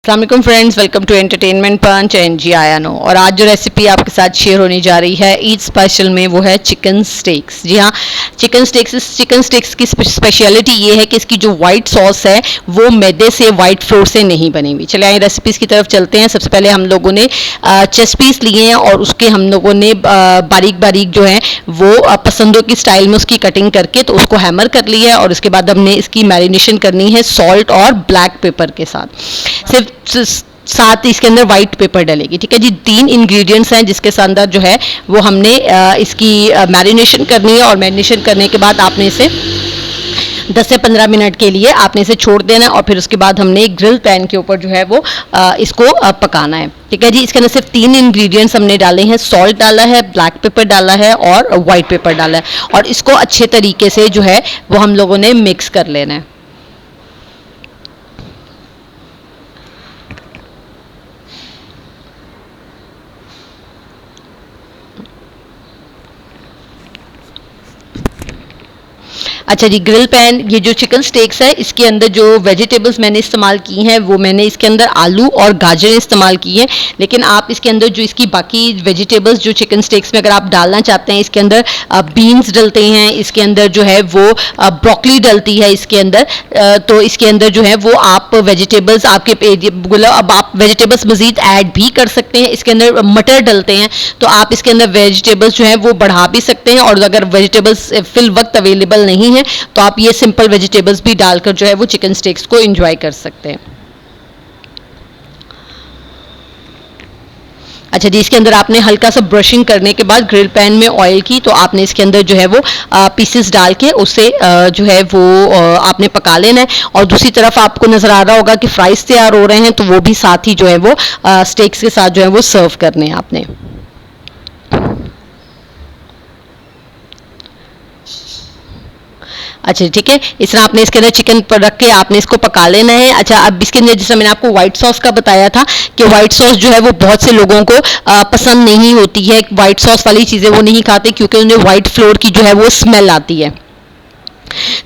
अस्सलाम friends, welcome to entertainment punch and जी आया नो। और आज जो रेसिपी आपके साथ शेयर होने जा रही है ईद स्पेशल में, वो है चिकन स्टेक्स। जी हाँ, चिकन स्टेक्स की स्पेशलिटी ये है कि इसकी जो वाइट सॉस है वो मैदे से, वाइट फ्लोर से नहीं बनी हुई। चलिए आइए रेसिपीज़ की तरफ चलते हैं। सबसे पहले हम लोगों ने चेस्ट पीस लिए हैं और उसके हम लोगों ने बारीक बारीक जो है वो पसंदों की स्टाइल में उसकी कटिंग करके तो उसको हैमर कर लिया है। और उसके बाद हमने इसकी मैरिनेशन करनी है सॉल्ट और ब्लैक पेपर के साथ। सिर्फ साथ ही इसके अंदर वाइट पेपर डलेगी। ठीक है जी, 3 इंग्रेडिएंट्स हैं जिसके अंदर जो है वो हमने इसकी मैरिनेशन करनी है। और मैरिनेशन करने के बाद आपने इसे 10 से 15 मिनट के लिए आपने इसे छोड़ देना है। और फिर उसके बाद हमने एक ग्रिल पैन के ऊपर जो है वो इसको पकाना है। ठीक है जी, इसके अंदर सिर्फ 3 इंग्रेडिएंट्स हमने डाले हैं। सॉल्ट डाला है, ब्लैक पेपर डाला है और वाइट पेपर डाला है। और इसको अच्छे तरीके से जो है वो हम लोगों ने मिक्स कर लेना है। अच्छा जी, ग्रिल पैन, ये जो चिकन स्टेक्स है इसके अंदर जो वेजिटेबल्स मैंने इस्तेमाल की हैं वो मैंने इसके अंदर आलू और गाजर इस्तेमाल की है। लेकिन आप इसके अंदर जो इसकी बाकी वेजिटेबल्स जो चिकन स्टेक्स में अगर आप डालना चाहते हैं, इसके अंदर बीन्स डलते हैं, इसके अंदर जो है वो ब्रोकली डलती है इसके अंदर। तो इसके अंदर जो है वो आप वेजिटेबल्स आपके अब आप वेजिटेबल्स मज़ीद ऐड भी कर सकते हैं। इसके अंदर मटर डलते हैं तो आप इसके अंदर वेजिटेबल्स जो है वो बढ़ा भी सकते हैं। और अगर वेजिटेबल्स फिल वक्त अवेलेबल नहीं है तो आप ये सिंपल वेजिटेबल्स भी डालकर जो है वो चिकन स्टेक्स को एंजॉय कर सकते हैं। अच्छा जी, इसके अंदर आपने हल्का सा ब्रशिंग करने के बाद ग्रिल पैन में ऑयल की, तो आपने इसके अंदर जो है वो पीसेस डाल के उसे जो है वो आपने पका लेना है। और दूसरी तरफ आपको नज़र आ रहा होगा कि फ्राइज तैयार हो रहे हैं, तो वो भी साथ ही जो है वो स्टेक्स के साथ जो है वो सर्व करने हैं आपने। अच्छा ठीक है, इस तरह आपने इसके अंदर चिकन पर रख के आपने इसको पका लेना है। अच्छा, अब इसके अंदर जैसे मैंने आपको व्हाइट सॉस का बताया था कि व्हाइट सॉस जो है वो बहुत से लोगों को पसंद नहीं होती है। व्हाइट सॉस वाली चीज़ें वो नहीं खाते क्योंकि उन्हें व्हाइट फ्लोर की जो है वो स्मेल आती है।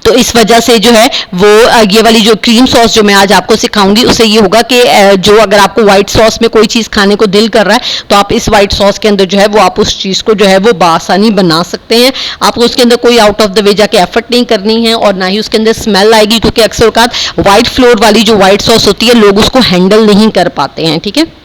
तो इस वजह से जो है वो ये वाली जो क्रीम सॉस जो मैं आज आपको सिखाऊंगी उससे ये होगा कि जो अगर आपको व्हाइट सॉस में कोई चीज़ खाने को दिल कर रहा है तो आप इस व्हाइट सॉस के अंदर जो है वो आप उस चीज़ को जो है वो बआसानी बना सकते हैं। आपको उसके अंदर कोई आउट ऑफ द वे जाके एफर्ट नहीं करनी है और ना ही उसके अंदर स्मेल आएगी, क्योंकि अक्सर औकात व्हाइट फ्लोर वाली जो व्हाइट सॉस होती है लोग उसको हैंडल नहीं कर पाते हैं। ठीक है,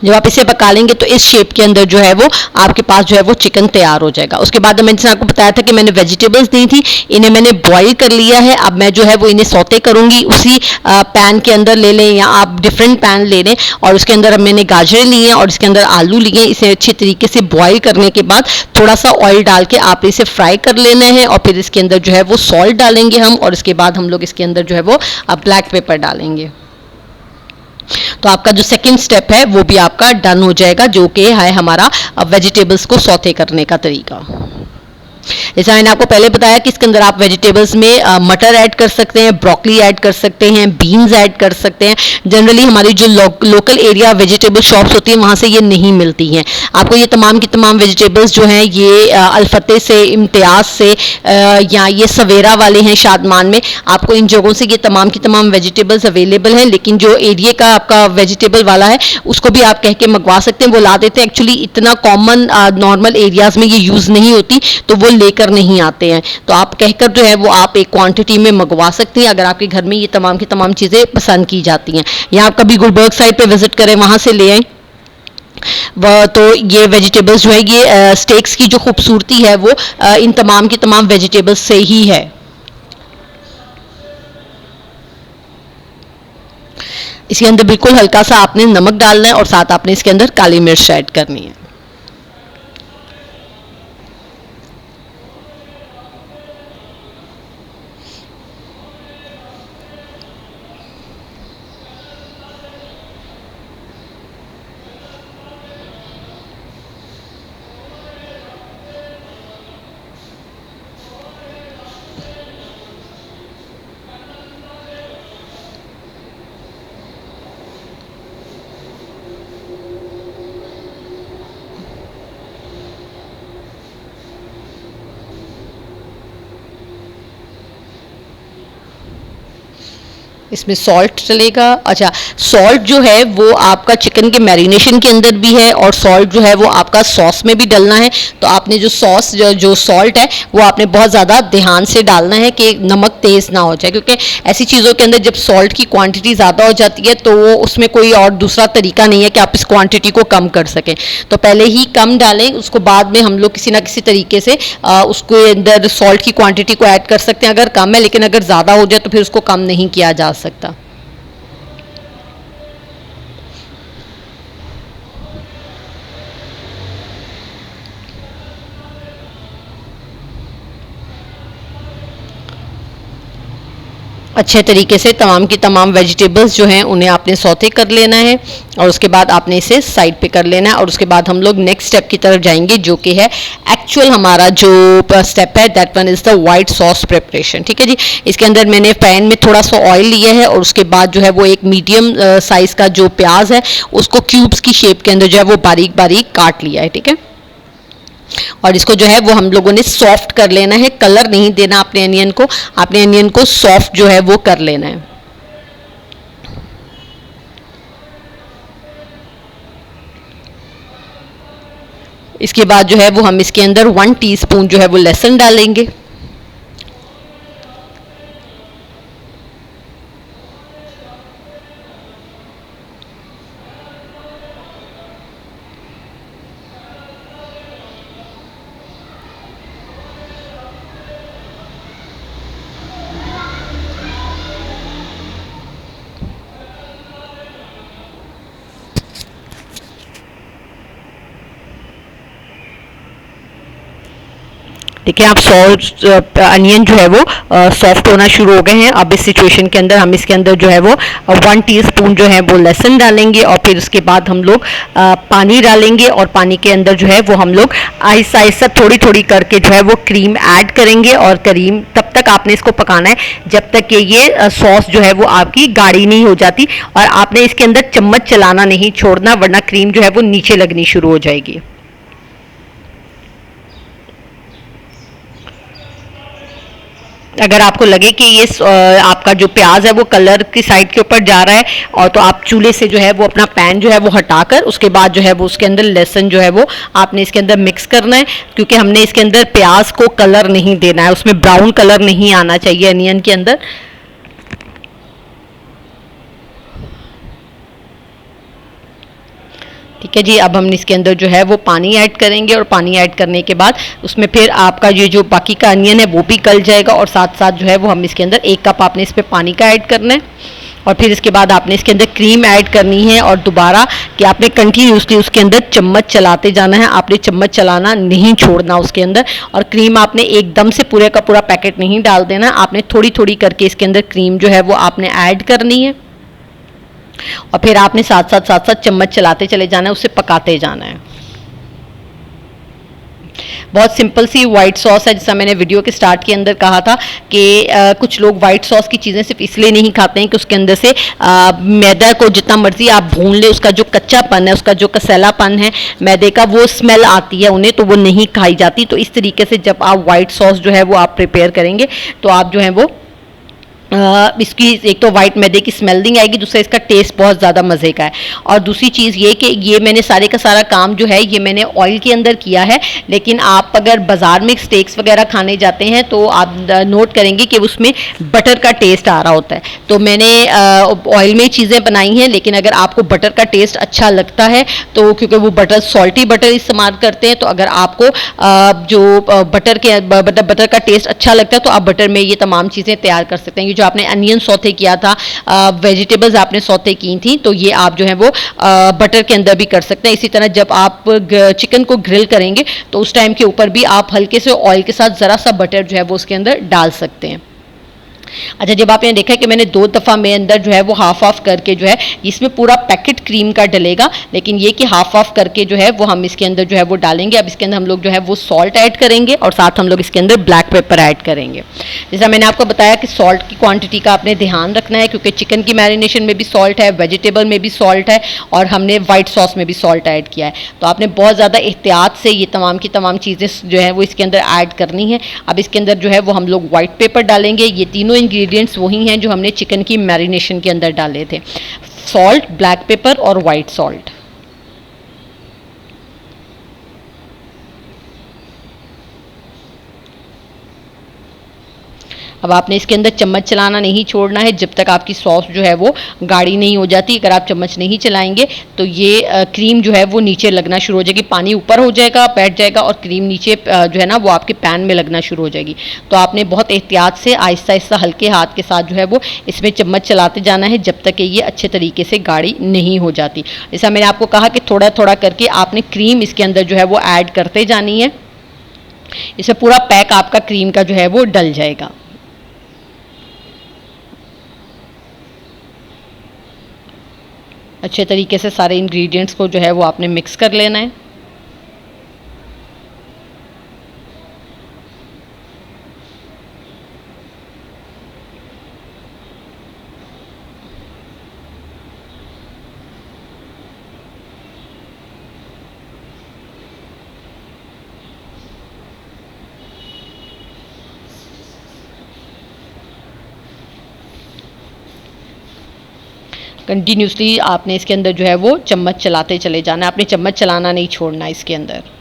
जब आप इसे पका लेंगे तो इस शेप के अंदर जो है वो आपके पास जो है वो चिकन तैयार हो जाएगा। उसके बाद मैंने आपको बताया था कि मैंने वेजिटेबल्स दी थी, इन्हें मैंने बॉईल कर लिया है। अब मैं जो है वो इन्हें सौते करूंगी उसी पैन के अंदर। ले लें या आप डिफरेंट पैन ले लें। और उसके अंदर अब मैंने गाजर लिए हैं और इसके अंदर आलू लिए हैं। इसे अच्छे तरीके से बॉईल करने के बाद थोड़ा सा ऑयल डाल के आप इसे फ्राई कर लेना है। और फिर इसके अंदर जो है वो सॉल्ट डालेंगे हम, और इसके बाद हम लोग इसके अंदर जो है वो ब्लैक पेपर डालेंगे। तो आपका जो सेकंड स्टेप है वो भी आपका डन हो जाएगा, जो कि है हमारा वेजिटेबल्स को सौते करने का तरीका। जैसा मैंने आपको पहले बताया कि इसके अंदर आप वेजिटेबल्स में मटर ऐड कर सकते हैं, ब्रोकली ऐड कर सकते हैं, बीन्स ऐड कर सकते हैं। जनरली हमारी जो लोकल एरिया वेजिटेबल शॉप्स होती हैं वहाँ से ये नहीं मिलती हैं। आपको ये तमाम की तमाम वेजिटेबल्स जो हैं ये अल्फते से, इम्तियाज़ से या ये सवेरा वाले हैं शादमान में, आपको इन जगहों से ये तमाम की तमाम वेजिटेबल्स अवेलेबल हैं। लेकिन जो एरिया का आपका वेजिटेबल वाला है उसको भी आप कह के मंगवा सकते हैं, वो ला देते हैं। एक्चुअली इतना कॉमन नॉर्मल एरियाज़ में ये यूज़ नहीं होती तो वो लेकर नहीं आते हैं। तो आप कहकर जो है वो आप एक क्वांटिटी में मंगवा सकती हैं अगर आपके घर में ये तमाम की तमाम चीज़ें पसंद की जाती हैं। या आप कभी गुलबर्ग साइड पे विजिट करें, वहाँ से ले आएँ। वह तो ये वेजिटेबल्स जो है ये स्टेक्स की जो खूबसूरती है वो इन तमाम की तमाम वेजिटेबल्स से ही है। इसके अंदर बिल्कुल हल्का सा आपने नमक डालना है और साथ आपने इसके अंदर काली मिर्च ऐड करनी है। इसमें सॉल्ट चलेगा। अच्छा, सॉल्ट जो है वो आपका चिकन के मैरिनेशन के अंदर भी है और सॉल्ट जो है वो आपका सॉस में भी डलना है। तो आपने जो सॉस जो सॉल्ट है वो आपने बहुत ज़्यादा ध्यान से डालना है कि नमक तेज़ ना हो जाए, क्योंकि ऐसी चीज़ों के अंदर जब सॉल्ट की क्वांटिटी ज़्यादा हो जाती है तो वो उसमें कोई और दूसरा तरीका नहीं है कि आप इस क्वांटिटी को कम कर सकें। तो पहले ही कम डालें, उसको बाद में हम लोग किसी ना किसी तरीके से उसको अंदर सॉल्ट की क्वांटिटी को ऐड कर सकते हैं अगर कम है, लेकिन अगर ज़्यादा हो जाए तो फिर उसको कम नहीं किया जा सकता। अच्छे तरीके से तमाम की तमाम वेजिटेबल्स जो हैं उन्हें आपने सौते कर लेना है और उसके बाद आपने इसे साइड पे कर लेना है। और उसके बाद हम लोग नेक्स्ट स्टेप की तरफ जाएंगे, जो कि है एक्चुअल हमारा जो स्टेप है, that one is the white sauce preparation. ठीक है जी, इसके अंदर मैंने पैन में थोड़ा सा ऑयल लिया है और उसके बाद जो है वो एक मीडियम साइज़ का जो प्याज है उसको क्यूब्स की शेप के अंदर जो है वो बारीक बारीक काट लिया है। ठीक है, और इसको जो है वो हम लोगों ने सॉफ्ट कर लेना है, कलर नहीं देना अपने अनियन को, अपने अनियन को सॉफ्ट जो है वो कर लेना है। इसके बाद जो है वो हम इसके अंदर 1 टीस्पून जो है वो लहसुन डालेंगे। ठीक है, आप सॉल्ट अनियन जो है वो सॉफ्ट होना शुरू हो गए हैं। अब इस सिचुएशन के अंदर हम इसके अंदर जो है वो 1 टीस्पून जो है वो लहसुन डालेंगे और फिर उसके बाद हम लोग पानी डालेंगे और पानी के अंदर जो है वो हम लोग आहिस्ता आहिस्ता थोड़ी थोड़ी करके जो है वो क्रीम ऐड करेंगे। और क्रीम तब तक आपने इसको पकाना है जब तक कि ये सॉस जो है वो आपकी गाढ़ी नहीं हो जाती, और आपने इसके अंदर चम्मच चलाना नहीं छोड़ना, वरना क्रीम जो है वो नीचे लगनी शुरू हो जाएगी। अगर आपको लगे कि ये आपका जो प्याज है वो कलर की साइड के ऊपर जा रहा है, और तो आप चूल्हे से जो है वो अपना पैन जो है वो हटाकर उसके बाद जो है वो उसके अंदर लहसुन जो है वो आपने इसके अंदर मिक्स करना है, क्योंकि हमने इसके अंदर प्याज को कलर नहीं देना है, उसमें ब्राउन कलर नहीं आना चाहिए अनियन के अंदर। ठीक है जी, अब हम इसके अंदर जो है वो पानी ऐड करेंगे और पानी ऐड करने के बाद उसमें फिर आपका ये जो बाकी का अनियन है वो भी गल जाएगा, और साथ साथ जो है वो हम इसके अंदर 1 कप आपने इस पर पानी का ऐड करना है। और फिर इसके बाद आपने इसके अंदर क्रीम ऐड करनी है, और दोबारा कि आपने कंटिन्यूसली उसके अंदर चम्मच चलाते जाना है, आपने चम्मच चलाना नहीं छोड़ना उसके अंदर। और क्रीम आपने एकदम से पूरे का पूरा पैकेट नहीं डाल देना, आपने थोड़ी थोड़ी करके इसके अंदर क्रीम जो है वो आपने ऐड करनी है, और फिर आपने साथ साथ चम्मच चलाते चले जाना है, उसे पकाते जाना है। बहुत सिंपल सी वाइट सॉस है, जैसा मैंने वीडियो के स्टार्ट के अंदर कहा था कि कुछ लोग वाइट सॉस की चीज़ें सिर्फ इसलिए नहीं खाते हैं कि उसके अंदर से मैदा को जितना मर्जी आप भून ले, उसका जो कच्चापन है, उसका जो कसैलापन है मैदे का, वो स्मेल आती है उन्हें, तो वो नहीं खाई जाती। तो इस तरीके से जब आप वाइट सॉस जो है वो आप प्रिपेयर करेंगे तो आप जो है वो इसकी एक तो वाइट मैदे की स्मेल नहीं आएगी, दूसरा इसका टेस्ट बहुत ज़्यादा मज़े का है। और दूसरी चीज़ ये कि ये मैंने सारे का सारा काम जो है ये मैंने ऑयल के अंदर किया है, लेकिन आप अगर बाज़ार में स्टेक्स वगैरह खाने जाते हैं तो आप नोट करेंगे कि उसमें बटर का टेस्ट आ रहा होता है। तो मैंने ऑयल में चीज़ें बनाई हैं, लेकिन अगर आपको बटर का टेस्ट अच्छा लगता है तो, क्योंकि वो बटर सॉल्टी बटर इस्तेमाल करते हैं, तो अगर आपको जो बटर का टेस्ट अच्छा लगता है तो आप बटर में ये तमाम चीज़ें तैयार कर सकते हैं। जो आपने अनियन सौते किया था, वेजिटेबल्स आपने सौते की थी, तो ये आप जो है वो बटर के अंदर भी कर सकते हैं। इसी तरह जब आप चिकन को ग्रिल करेंगे तो उस टाइम के ऊपर भी आप हल्के से ऑयल के साथ ज़रा सा बटर जो है वो उसके अंदर डाल सकते हैं। अच्छा, जब आपने देखा कि मैंने 2 दफ़ा में अंदर जो है वो हाफ ऑफ करके जो है इसमें पूरा पैकेट क्रीम का डलेगा, लेकिन ये कि हाफ ऑफ करके जो है वो हम इसके अंदर जो है वो डालेंगे। अब इसके अंदर हम लोग जो है वो सॉल्ट ऐड करेंगे और साथ हम लोग इसके अंदर ब्लैक पेपर ऐड करेंगे। जैसा मैंने आपको बताया कि सॉल्ट की क्वांटिटी का आपने ध्यान रखना है, क्योंकि चिकन की मैरिनेशन में भी सॉल्ट है, वेजिटेबल में भी सॉल्ट है, और हमने वाइट सॉस में भी सॉल्ट ऐड किया है। तो आपने बहुत ज़्यादा एहतियात से ये तमाम की तमाम चीज़ें जो है वो इसके अंदर ऐड करनी है। अब इसके अंदर जो है वो हम लोग वाइट पेपर डालेंगे। ये तीनों इंग्रेडिएंट्स वही हैं जो हमने चिकन की मैरिनेशन के अंदर डाले थे, सॉल्ट, ब्लैक पेपर और वाइट सॉल्ट। अब आपने इसके अंदर चम्मच चलाना नहीं छोड़ना है जब तक आपकी सॉस जो है वो गाढ़ी नहीं हो जाती। अगर आप चम्मच नहीं चलाएंगे तो ये क्रीम जो है वो नीचे लगना शुरू हो जाएगी, पानी ऊपर हो जाएगा, बैठ जाएगा और क्रीम नीचे जो है ना वो आपके पैन में लगना शुरू हो जाएगी। तो आपने बहुत एहतियात से आहिस्ता आहिस्ता हल्के हाथ के साथ जो है वो इसमें चम्मच चलाते जाना है जब तक कि ये अच्छे तरीके से गाढ़ी नहीं हो जाती। जैसा मैंने आपको कहा कि थोड़ा थोड़ा करके आपने क्रीम इसके अंदर जो है वो ऐड करते जानी है, इससे पूरा पैक आपका क्रीम का जो है वो डल जाएगा। अच्छे तरीके से सारे इंग्रेडिएंट्स को जो है वो आपने मिक्स कर लेना है। कंटिन्यूसली आपने इसके अंदर जो है वो चम्मच चलाते चले जाना है, आपने चम्मच चलाना नहीं छोड़ना इसके अंदर।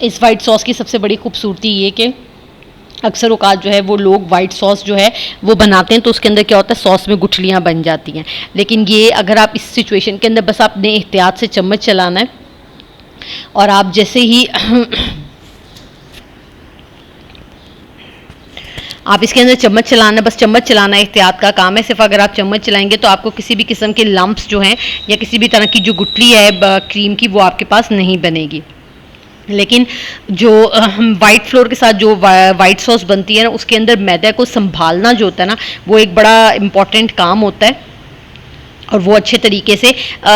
इस वाइट सॉस की सबसे बड़ी खूबसूरती ये कि अक्सर औकात जो है वो लोग वाइट सॉस जो है वो बनाते हैं तो उसके अंदर क्या होता है, सॉस में गुठलियाँ बन जाती हैं। लेकिन ये अगर आप इस सिचुएशन के अंदर बस आपने एहतियात से चम्मच चलाना है और आप जैसे ही आप इसके अंदर चम्मच चलाना, बस चम्मच चलाना एहतियात का काम है। सिर्फ अगर आप चम्मच चलाएंगे तो आपको किसी भी किस्म के लम्प्स जो हैं या किसी भी तरह की जो गुठली है क्रीम की वो आपके पास नहीं बनेगी। लेकिन जो वाइट फ्लोर के साथ जो वाइट सॉस बनती है ना उसके अंदर मैदा को संभालना जो होता है ना वो एक बड़ा इम्पॉर्टेंट काम होता है और वो अच्छे तरीके से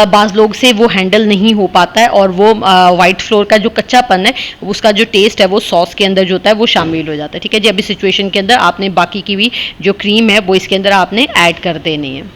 बाज़ लोग से वो हैंडल नहीं हो पाता है और वो वाइट फ्लोर का जो कच्चापन है उसका जो टेस्ट है वो सॉस के अंदर जो होता है वो शामिल हो जाता है। ठीक है जी, अभी सिचुएशन के अंदर आपने बाकी की भी जो क्रीम है वो इसके अंदर आपने ऐड कर देनी है।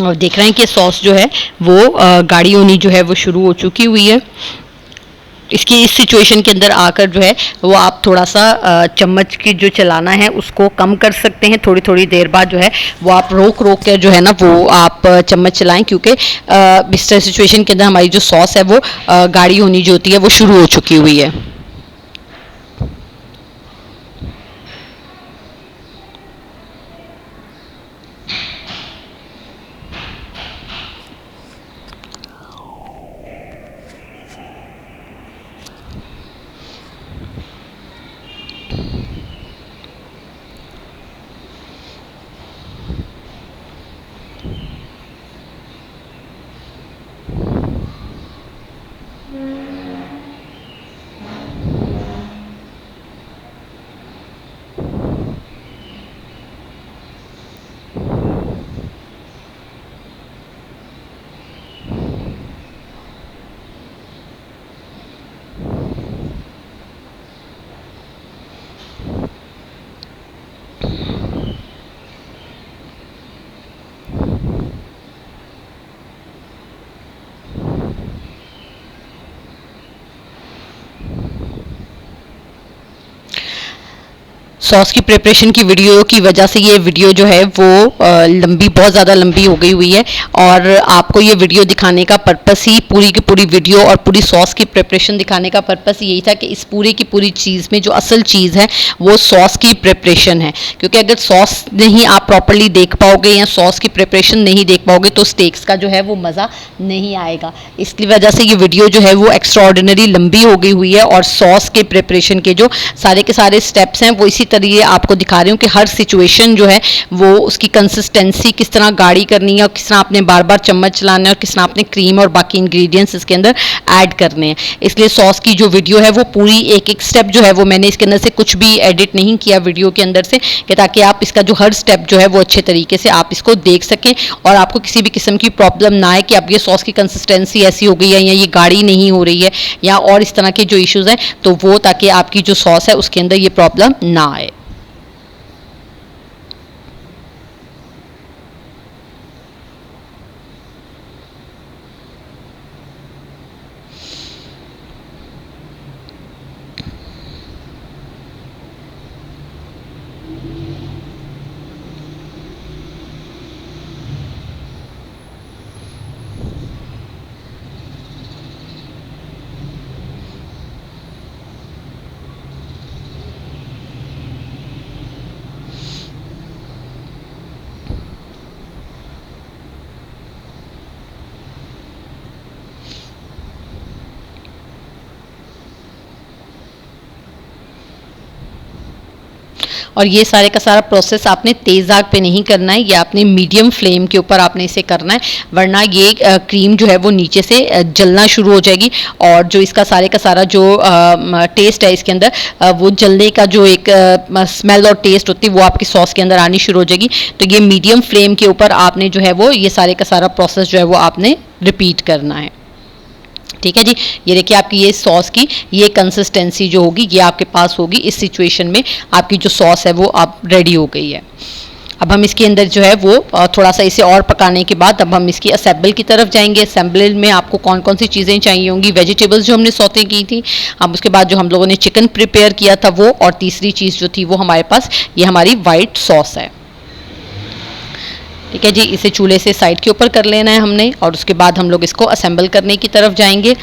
और देख रहे हैं कि सॉस जो है वो गाढ़ी होनी जो है वो शुरू हो चुकी हुई है। इसकी इस सिचुएशन के अंदर आकर जो है वो आप थोड़ा सा चम्मच की जो चलाना है उसको कम कर सकते हैं। थोड़ी थोड़ी देर बाद जो है वो आप रोक रोक कर जो है ना वो आप चम्मच चलाएं, क्योंकि इस सिचुएशन के अंदर हमारी जो सॉस है वो गाढ़ी होनी जो होती है वो शुरू हो चुकी हुई है। सॉस की प्रिपरेशन की वीडियो की वजह से ये वीडियो जो है वो लंबी, बहुत ज़्यादा लंबी हो गई हुई है। और आपको ये वीडियो दिखाने का पर्पस ही, पूरी की पूरी वीडियो और पूरी सॉस की प्रिपरेशन दिखाने का पर्पस यही था कि इस पूरी की पूरी चीज़ में जो असल चीज़ है वो सॉस की प्रिपरेशन है। क्योंकि अगर सॉस नहीं आप प्रॉपरली देख पाओगे या सॉस की प्रिपरेशन नहीं देख पाओगे तो स्टेक्स का जो है वो मज़ा नहीं आएगा। इसकी वजह से ये वीडियो जो है वो एक्स्ट्राऑर्डिनरी लंबी हो गई हुई है। और सॉस के प्रिपरेशन के जो सारे के सारे स्टेप्स हैं वो इसी ये आपको दिखा रही हूँ कि हर सिचुएशन जो है वो उसकी कंसिस्टेंसी किस तरह गाढ़ी करनी है और किस तरह आपने बार बार चम्मच चलाना है और किस तरह आपने क्रीम और बाकी इंग्रेडिएंट्स इसके अंदर ऐड करने हैं। इसलिए सॉस की जो वीडियो है वो पूरी एक एक स्टेप जो है वो मैंने इसके अंदर से कुछ भी एडिट नहीं किया वीडियो के अंदर से, कि ताकि आप इसका जो हर स्टेप जो है वो अच्छे तरीके से आप इसको देख सकें और आपको किसी भी किस्म की प्रॉब्लम ना आए कि अब ये सॉस की कंसिस्टेंसी ऐसी हो गई है या ये गाढ़ी नहीं हो रही है या और इस तरह के जो इश्यूज हैं, तो वो ताकि आपकी जो सॉस है उसके अंदर ये प्रॉब्लम ना आए। और ये सारे का सारा प्रोसेस आपने तेज़ आग पे नहीं करना है, ये आपने मीडियम फ्लेम के ऊपर आपने इसे करना है, वरना ये क्रीम जो है वो नीचे से जलना शुरू हो जाएगी और जो इसका सारे का सारा जो टेस्ट है इसके अंदर वो जलने का जो एक स्मेल और टेस्ट होती है वो आपकी सॉस के अंदर आनी शुरू हो जाएगी। तो ये मीडियम फ्लेम के ऊपर आपने जो है वो ये सारे का सारा प्रोसेस जो है वो आपने रिपीट करना है। ठीक है जी, ये देखिए आपकी ये सॉस की ये कंसिस्टेंसी जो होगी ये आपके पास होगी। इस सिचुएशन में आपकी जो सॉस है वो आप रेडी हो गई है। अब हम इसके अंदर जो है वो थोड़ा सा इसे और पकाने के बाद अब हम इसकी असेंबल की तरफ जाएंगे। असेंबल में आपको कौन कौन सी चीज़ें चाहिए होंगी, वेजिटेबल्स जो हमने सौते की थी, अब उसके बाद जो हम लोगों ने चिकन प्रिपेयर किया था वो, और तीसरी चीज़ जो थी वो हमारे पास ये हमारी वाइट सॉस है। ठीक है जी, इसे चूल्हे से साइड के ऊपर कर लेना है हमने और उसके बाद हम लोग इसको असेंबल करने की तरफ जाएंगे।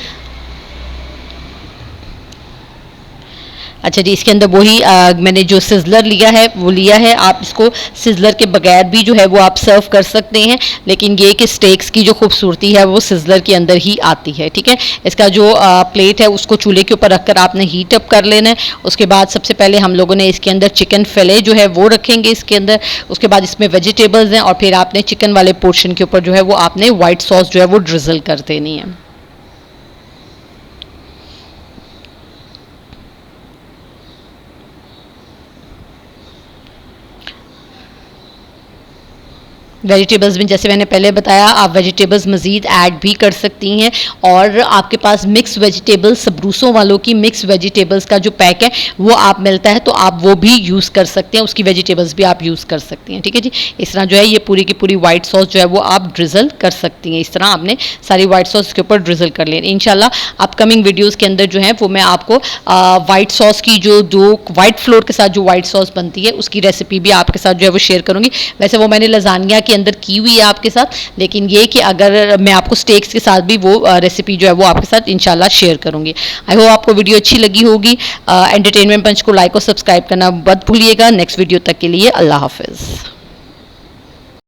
अच्छा जी, इसके अंदर वही मैंने जो सिजलर लिया है वो लिया है। आप इसको सिजलर के बगैर भी जो है वो आप सर्व कर सकते हैं, लेकिन ये कि स्टेक्स की जो खूबसूरती है वो सिजलर के अंदर ही आती है। ठीक है, इसका जो प्लेट है उसको चूल्हे के ऊपर रखकर आपने हीट अप कर लेना है। उसके बाद सबसे पहले हम लोगों ने इसके अंदर चिकन फिले जो है वो रखेंगे इसके अंदर, उसके बाद इसमें वेजिटेबल्स हैं और फिर आपने चिकन वाले पोर्शन के ऊपर जो है वो आपने वाइट सॉस जो है वो ड्रिजल कर देनी है। वेजिटेबल्स में जैसे मैंने पहले बताया, आप वेजिटेबल्स मज़ीद ऐड भी कर सकती हैं, और आपके पास मिक्स वेजिटेबल्स, सबरूसों वालों की मिक्स वेजिटेबल्स का जो पैक है वो आप मिलता है, तो आप वो भी यूज़ कर सकते हैं, उसकी वेजिटेबल्स भी आप यूज़ कर सकती हैं। ठीक है जी, इस तरह जो है ये पूरी की पूरी वाइट सॉस जो है वो आप ड्रिजल कर सकती हैं। इस तरह आपने सारी वाइट सॉस के ऊपर ड्रिजल कर लें। इंशाल्लाह अपकमिंग वीडियोज़ के अंदर जो है वो मैं आपको वाइट सॉस की जो वाइट फ्लोर के साथ जो वाइट सॉस बनती है उसकी रेसिपी भी आपके साथ जो है वो शेयर करूँगी। वैसे वो मैंने लजानिया के अंदर की हुई है आपके साथ, लेकिन ये कि अगर मैं आपको स्टेक्स के साथ भी वो रेसिपी जो है वो आपके साथ इंशाल्लाह शेयर करूंगी। आई होप आपको वीडियो अच्छी लगी होगी। एंटरटेनमेंट पंच को लाइक और सब्सक्राइब करना मत भूलिएगा। नेक्स्ट वीडियो तक के लिए अल्लाह हाफिज़।